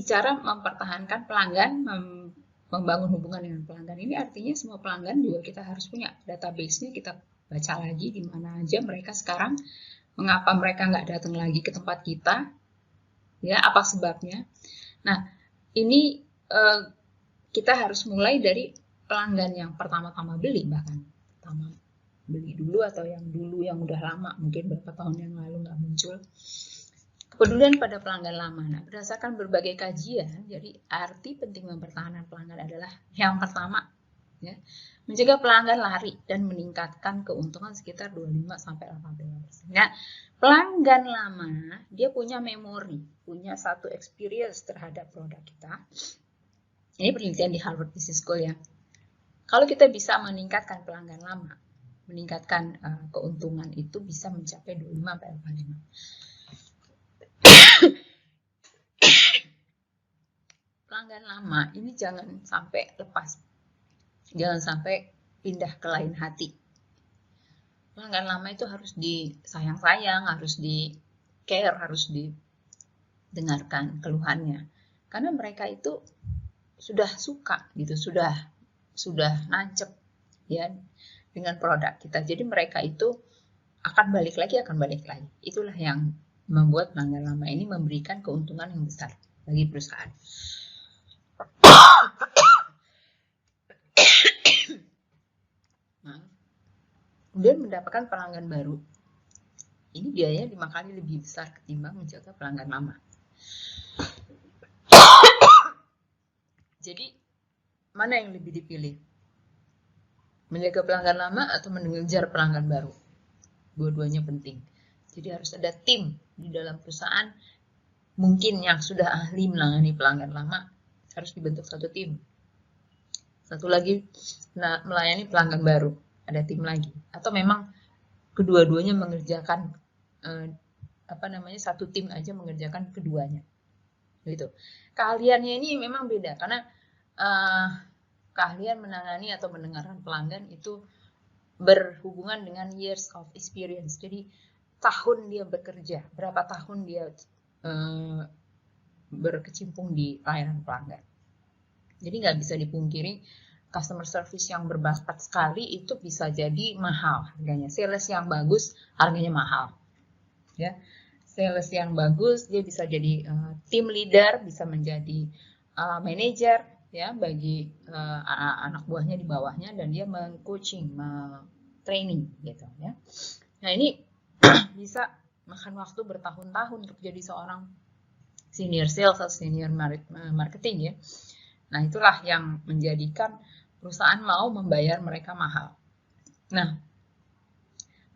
bicara mempertahankan pelanggan, membangun hubungan dengan pelanggan, ini artinya semua pelanggan juga kita harus punya database-nya, kita baca lagi di mana aja mereka sekarang, mengapa mereka nggak datang lagi ke tempat kita, ya apa sebabnya. Nah, ini kita harus mulai dari pelanggan yang pertama-tama beli, bahkan pertama beli dulu atau yang dulu yang udah lama, mungkin beberapa tahun yang lalu nggak muncul. Kepedulian pada pelanggan lama. Nah, berdasarkan berbagai kajian, jadi arti penting mempertahankan pelanggan adalah yang pertama, ya, mencegah pelanggan lari dan meningkatkan keuntungan sekitar 25-80%. Nah, pelanggan lama dia punya memori, punya satu experience terhadap produk kita. Ini penelitian di Harvard Business School ya. Kalau kita bisa meningkatkan pelanggan lama, meningkatkan keuntungan itu bisa mencapai 25-45%. Pelanggan lama ini jangan sampai lepas, jangan sampai pindah ke lain hati. Pelanggan lama itu harus disayang-sayang, harus di care, harus didengarkan keluhannya, karena mereka itu sudah suka gitu, sudah nancep ya dengan produk kita. Jadi mereka itu akan balik lagi. Itulah yang membuat pelanggan lama ini memberikan keuntungan yang besar bagi perusahaan. Nah, kemudian mendapatkan pelanggan baru, ini biayanya 5 kali lebih besar ketimbang menjaga pelanggan lama. Jadi mana yang lebih dipilih? Menjaga pelanggan lama atau mengejar pelanggan baru? Dua-duanya penting. Jadi harus ada tim di dalam perusahaan. Mungkin yang sudah ahli menangani pelanggan lama harus dibentuk satu tim. Satu lagi melayani pelanggan baru, ada tim lagi. Atau memang kedua-duanya mengerjakan satu tim aja mengerjakan keduanya. Gitu. Keahliannya ini memang beda karena keahlian menangani atau mendengarkan pelanggan itu berhubungan dengan years of experience. Jadi tahun dia bekerja, berapa tahun dia berkecimpung di layanan pelanggan. Jadi nggak bisa dipungkiri customer service yang berbakat sekali itu bisa jadi mahal harganya. Sales yang bagus harganya mahal. Ya, sales yang bagus dia bisa jadi team leader, bisa menjadi manager ya bagi anak buahnya di bawahnya, dan dia meng-coaching, training gitu ya. Nah, ini bisa makan waktu bertahun-tahun untuk jadi seorang senior sales atau senior marketing ya. Nah, itulah yang menjadikan perusahaan mau membayar mereka mahal. Nah,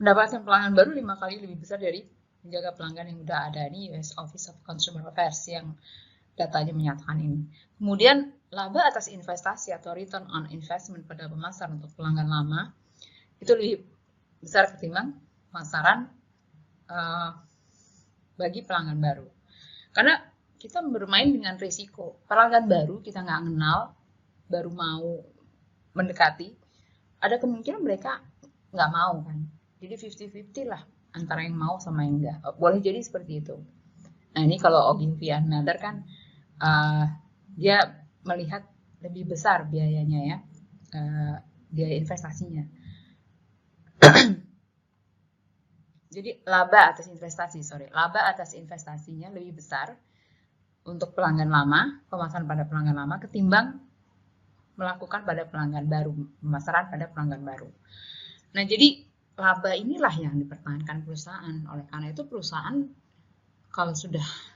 mendapatkan pelanggan baru 5 kali lebih besar dari menjaga pelanggan yang udah ada. Ini US Office of Consumer Affairs yang datanya menyatakan ini. Kemudian, laba atas investasi atau return on investment pada pemasaran untuk pelanggan lama itu lebih besar ketimbang pemasaran bagi pelanggan baru. Karena kita bermain dengan risiko. Pelanggan baru kita nggak kenal, baru mau mendekati, ada kemungkinan mereka nggak mau kan. Jadi 50-50 lah antara yang mau sama yang enggak. Boleh jadi seperti itu. Nah, ini kalau Ogilvy and Mather kan dia melihat lebih besar biayanya ya, biaya investasinya. Jadi laba atas investasinya lebih besar untuk pelanggan lama, pemasaran pada pelanggan lama ketimbang melakukan pada pelanggan baru, pemasaran pada pelanggan baru. Nah, jadi laba inilah yang dipertahankan perusahaan. Oleh karena itu perusahaan kalau sudah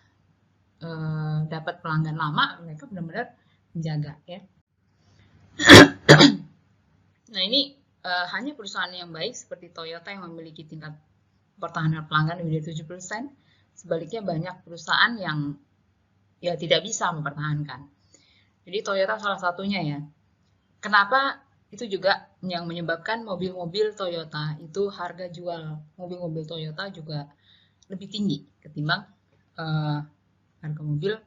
dapat pelanggan lama, mereka benar-benar menjaga ya. Nah, ini hanya perusahaan yang baik seperti Toyota yang memiliki tingkat pertahanan pelanggan lebih dari 7%. Sebaliknya banyak perusahaan yang ya tidak bisa mempertahankan. Jadi Toyota salah satunya ya. Kenapa? Itu juga yang menyebabkan mobil-mobil Toyota itu harga jual mobil-mobil Toyota juga lebih tinggi ketimbang harga mobil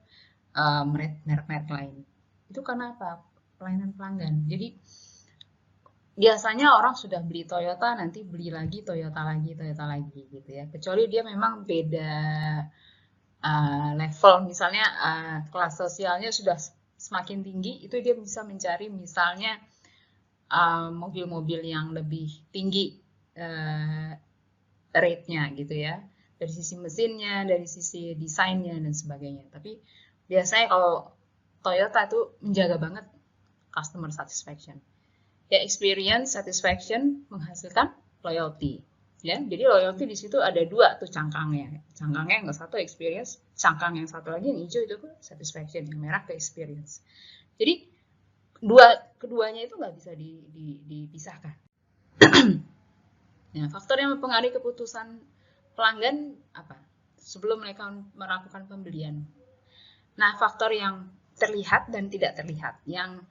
merek-merek lain. Itu karena apa? Pelayanan pelanggan. Jadi biasanya orang sudah beli Toyota, nanti beli lagi Toyota lagi gitu ya. Kecuali dia memang beda level, misalnya kelas sosialnya sudah semakin tinggi, itu dia bisa mencari misalnya mobil-mobil yang lebih tinggi rate-nya gitu ya, dari sisi mesinnya, dari sisi desainnya dan sebagainya. Tapi biasanya kalau Toyota tuh menjaga banget customer satisfaction. Ya, experience satisfaction menghasilkan loyalty. Ya, jadi loyalty di situ ada dua tuh cangkangnya. Cangkangnya yang satu experience, cangkang yang satu lagi yang hijau itu tuh satisfaction, yang merah ke experience. Jadi keduanya itu nggak bisa dipisahkan. Nah, faktor yang mempengaruhi keputusan pelanggan apa? Sebelum mereka melakukan pembelian. Nah, faktor yang terlihat dan tidak terlihat, yang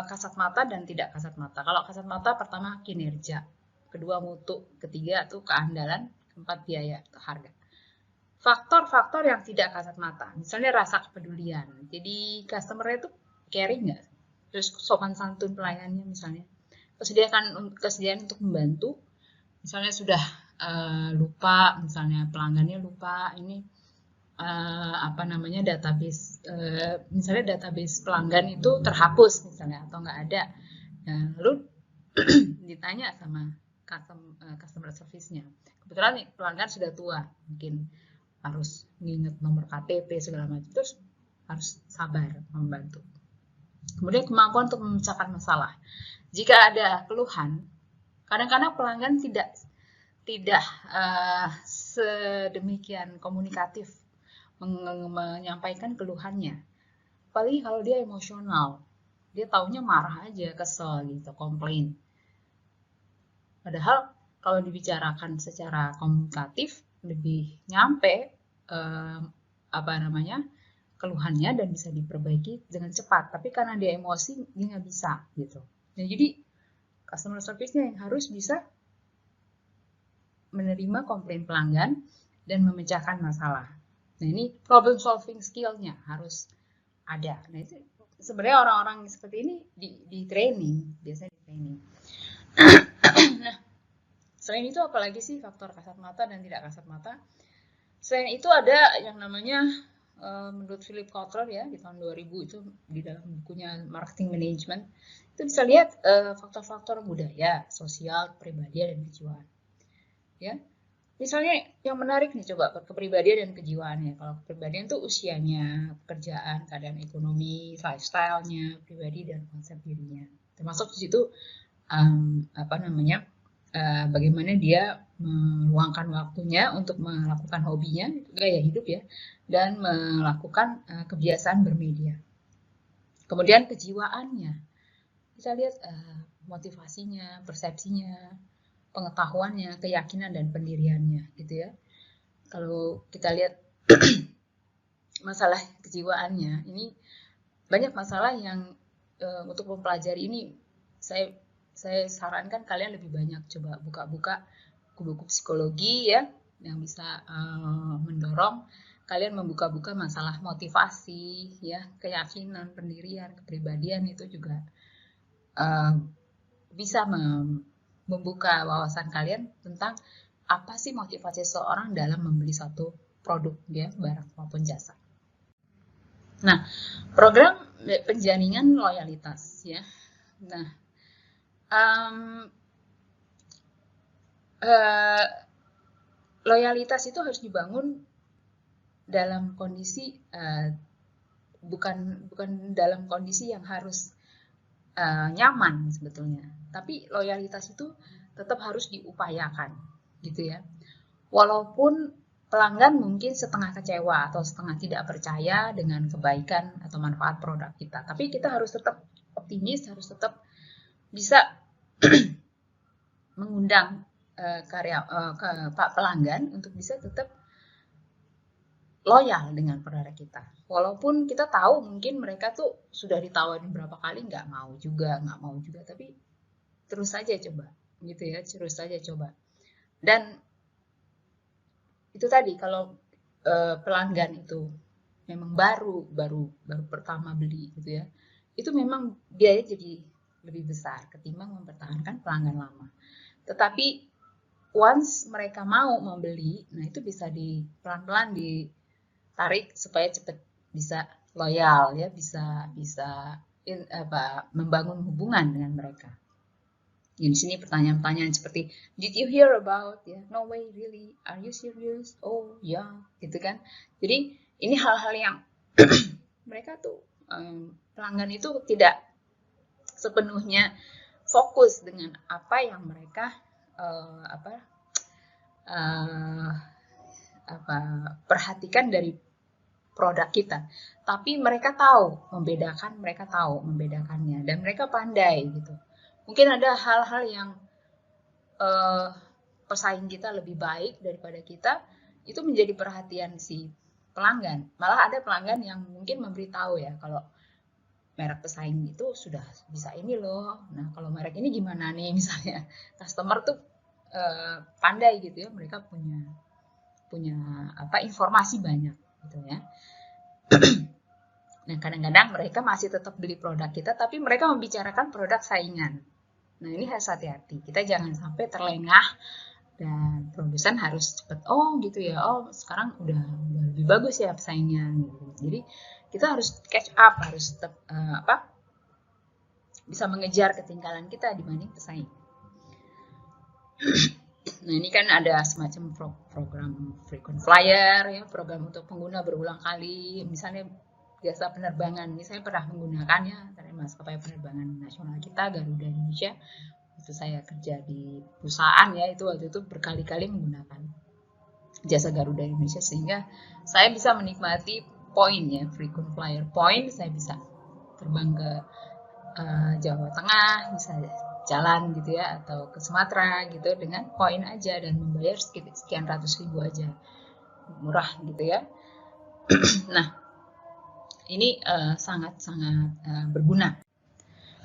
kasat mata dan tidak kasat mata. Kalau kasat mata pertama kinerja, kedua mutu, ketiga tuh keandalan, keempat biaya atau harga. Faktor-faktor yang tidak kasat mata, misalnya rasa kepedulian. Jadi customer-nya tuh caring nggak? Terus sopan santun pelayannya misalnya. Kesediaan untuk membantu, misalnya sudah lupa, misalnya pelanggannya lupa ini database, misalnya database pelanggan itu terhapus misalnya atau nggak ada, nah, lalu ditanya sama customer service-nya, kebetulan nih pelanggan sudah tua, mungkin harus nginget nomor KTP segala macam, terus harus sabar membantu. Kemudian kemampuan untuk memecahkan masalah. Jika ada keluhan, kadang-kadang pelanggan tidak sedemikian komunikatif menyampaikan keluhannya. Apalagi kalau dia emosional, dia taunya marah aja, kesel gitu, komplain. Padahal kalau dibicarakan secara komunikatif lebih nyampe keluhannya dan bisa diperbaiki dengan cepat. Tapi karena dia emosi, dia nggak bisa gitu. Nah, jadi customer service-nya yang harus bisa menerima komplain pelanggan dan memecahkan masalah. Nah, ini problem solving skill-nya harus ada. Nah, itu sebenarnya orang-orang seperti ini di training, biasanya di training. Nah, selain itu apalagi sih faktor kasat mata dan tidak kasat mata? Selain itu ada yang namanya menurut Philip Kotler ya di tahun 2000 itu di dalam bukunya Marketing Management, itu bisa lihat faktor-faktor budaya, sosial, kepribadian dan kejiwaan. Ya, misalnya yang menarik nih coba kepribadian dan kejiwaannya. Kalau kepribadian itu usianya, pekerjaan, keadaan ekonomi, lifestyle-nya, pribadi dan konsep dirinya. Termasuk di situ bagaimana dia meluangkan waktunya untuk melakukan hobinya, gaya hidup ya, dan melakukan kebiasaan bermedia. Kemudian kejiwaannya, kita lihat motivasinya, persepsinya, pengetahuannya, keyakinan dan pendiriannya gitu ya. Kalau kita lihat masalah kejiwaannya, ini banyak masalah yang untuk mempelajari ini saya sarankan kalian lebih banyak coba buka-buka buku-buku psikologi ya yang bisa mendorong kalian membuka-buka masalah motivasi ya, keyakinan, pendirian, kepribadian itu juga bisa membuka wawasan kalian tentang apa sih motivasi seseorang dalam membeli satu produk ya, barang maupun jasa. Nah, program penjaringan loyalitas ya. Nah, loyalitas itu harus dibangun dalam kondisi bukan dalam kondisi yang harus nyaman sebetulnya, tapi loyalitas itu tetap harus diupayakan gitu ya. Walaupun pelanggan mungkin setengah kecewa atau setengah tidak percaya dengan kebaikan atau manfaat produk kita, tapi kita harus tetap optimis, harus tetap bisa mengundang pelanggan untuk bisa tetap loyal dengan produk kita. Walaupun kita tahu mungkin mereka tuh sudah ditawarin berapa kali nggak mau juga, tapi terus saja coba gitu ya, terus saja coba. Dan itu tadi kalau pelanggan itu memang baru pertama beli gitu ya, itu memang biaya jadi lebih besar ketimbang mempertahankan pelanggan lama. Tetapi once mereka mau membeli, nah itu bisa pelan-pelan tarik supaya cepat bisa loyal ya, bisa membangun hubungan dengan mereka. Di sini pertanyaan-pertanyaan seperti did you hear about ya, no way really, are you serious, oh ya yeah. Gitu kan. Jadi ini hal-hal yang mereka tuh pelanggan itu tidak sepenuhnya fokus dengan apa yang mereka perhatikan dari produk kita, tapi mereka tahu membedakannya dan mereka pandai gitu. Mungkin ada hal-hal yang pesaing kita lebih baik daripada kita, itu menjadi perhatian si pelanggan. Malah ada pelanggan yang mungkin memberitahu ya, kalau merek pesaing itu sudah bisa ini loh. Nah, kalau merek ini gimana nih misalnya. Customer tuh pandai gitu ya, mereka punya informasi banyak gitu ya. Nah, kadang-kadang mereka masih tetap beli produk kita, tapi mereka membicarakan produk saingan. Nah, ini harus hati-hati. Kita jangan sampai terlengah dan produsen harus cepat. Oh, gitu ya. Oh, sekarang udah lebih bagus ya pesaingnya. Gitu. Jadi kita harus catch up, harus tetap bisa mengejar ketinggalan kita dibanding pesaing. Nah, ini kan ada semacam program frequent flyer ya, program untuk pengguna berulang kali. Misalnya jasa penerbangan, ini saya pernah menggunakannya dari maskapai penerbangan nasional kita, Garuda Indonesia. Waktu saya kerja di perusahaan ya, itu waktu itu berkali-kali menggunakan jasa Garuda Indonesia, sehingga saya bisa menikmati poin ya, frequent flyer point. Saya bisa terbang ke Jawa Tengah, bisa jalan gitu ya, atau ke Sumatera gitu dengan poin aja dan membayar sekian ratus ribu aja, murah gitu ya. Nah, ini sangat-sangat berguna.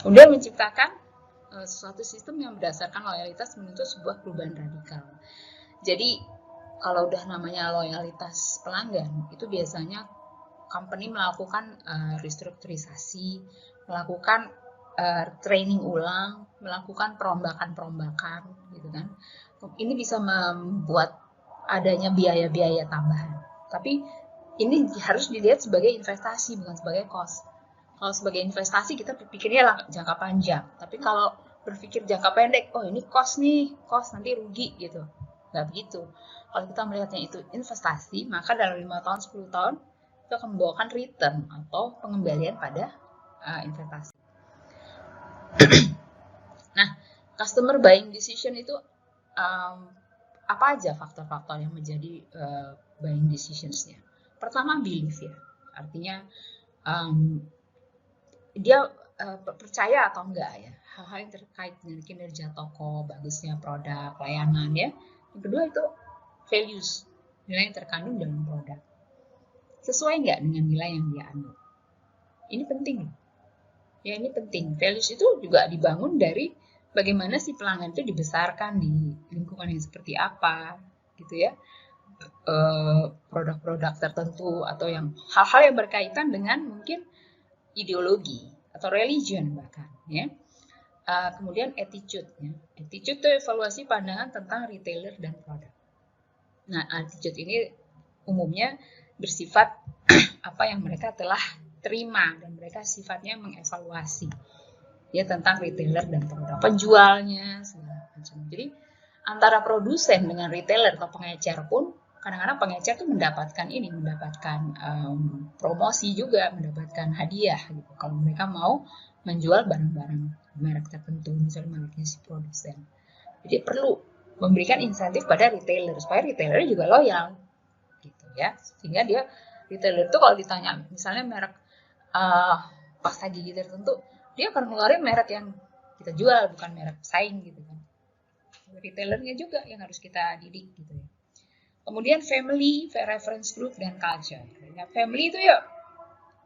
Kemudian menciptakan suatu sistem yang berdasarkan loyalitas menuntut sebuah perubahan radikal. Jadi kalau udah namanya loyalitas pelanggan, itu biasanya company melakukan restrukturisasi, melakukan training ulang, melakukan perombakan gitu kan. Ini bisa membuat adanya biaya-biaya tambahan. Tapi ini harus dilihat sebagai investasi, bukan sebagai cost. Kalau sebagai investasi kita berpikirnya jangka panjang. Tapi kalau berpikir jangka pendek, oh ini cost nih, cost nanti rugi gitu. Nggak begitu. Kalau kita melihatnya itu investasi, maka dalam 5 tahun, 10 tahun, itu akan membawakan return atau pengembalian pada investasi. Nah, customer buying decision itu apa aja faktor-faktor yang menjadi buying decisions-nya? Pertama, belief ya. Artinya dia percaya atau enggak ya, hal-hal yang terkait dengan kinerja toko, bagusnya produk, layanan ya. Yang kedua itu values, nilai yang terkandung dalam produk. Sesuai enggak dengan nilai yang dia anut? Ini penting. Ya, ini penting. Values itu juga dibangun dari bagaimana si pelanggan itu dibesarkan di lingkungan yang seperti apa, gitu ya. Produk-produk tertentu atau yang hal-hal yang berkaitan dengan mungkin ideologi atau religion bahkan ya. Kemudian attitude ya. Attitude itu evaluasi pandangan tentang retailer dan produk. Nah, attitude ini umumnya bersifat apa yang mereka telah terima dan mereka sifatnya mengevaluasi ya tentang retailer dan produk, penjualnya segala macam. Jadi antara produsen dengan retailer atau pengecer pun kadang-kadang pengecer tuh mendapatkan promosi juga, mendapatkan hadiah gitu kalau mereka mau menjual barang-barang merek tertentu, misalnya mereknya si produsen. Jadi perlu memberikan insentif pada retailer supaya retailer juga loyal gitu ya, sehingga dia retailer itu kalau ditanya misalnya merek pasta gigi tertentu, dia akan ngeluarin merek yang kita jual, bukan merek pesaing gitu kan. Retailernya juga yang harus kita didik gitu ya. Kemudian family, reference group, dan culture. Nah, family itu ya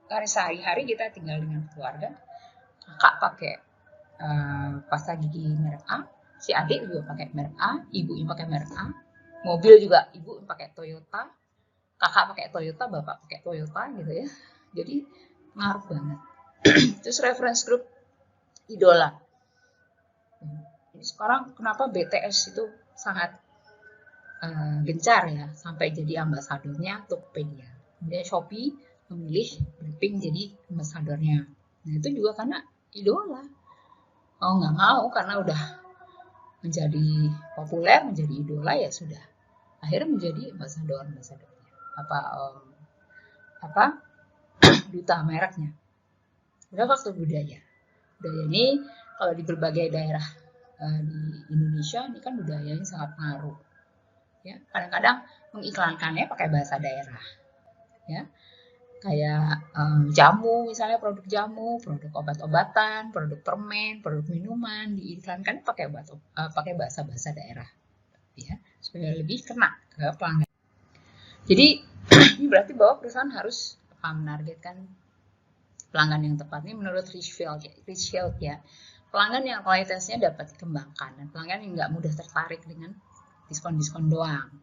karena sehari-hari kita tinggal dengan keluarga. Kakak pakai pasta gigi merek A, si adik juga pakai merek A, ibu yang pakai merek A, mobil juga ibu pakai Toyota, kakak pakai Toyota, bapak pakai Toyota gitu ya. Jadi ngaruh banget. Terus reference group, idola. Ini sekarang kenapa BTS itu sangat gencar ya, sampai jadi ambasadornya Tokopedia. Kemudian Shopee memilih Blackpink jadi ambasadornya. Nah itu juga karena idola. Oh nggak mau karena udah menjadi populer, menjadi idola ya sudah. Akhirnya menjadi ambasadornya. Apa duta mereknya. Udah faktor budaya. Budaya ini kalau di berbagai daerah di Indonesia ini kan budayanya sangat pengaruh. Ya, kadang-kadang mengiklankannya pakai bahasa daerah. Ya, kayak jamu, misalnya produk jamu, produk obat-obatan, produk permen, produk minuman diiklankan pakai bahasa-bahasa daerah, ya, supaya lebih kena ke pelanggan. Jadi ini berarti bahwa perusahaan harus menargetkan pelanggan yang tepat. Ini menurut Richfield ya. Pelanggan yang kualitasnya dapat dikembangkan dan pelanggan yang nggak mudah tertarik dengan diskon-diskon doang.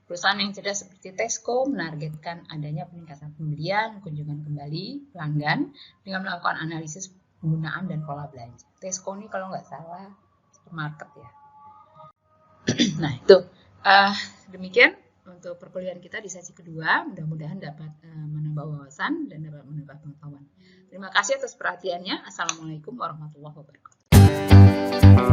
Perusahaan yang cerdas seperti Tesco menargetkan adanya peningkatan pembelian, kunjungan kembali pelanggan dengan melakukan analisis penggunaan dan pola belanja. Tesco ini kalau nggak salah supermarket ya. Nah itu demikian untuk perkuliahan kita di sesi kedua. Mudah-mudahan dapat menambah wawasan dan dapat menambah pengetahuan. Terima kasih atas perhatiannya. Assalamualaikum warahmatullahi wabarakatuh.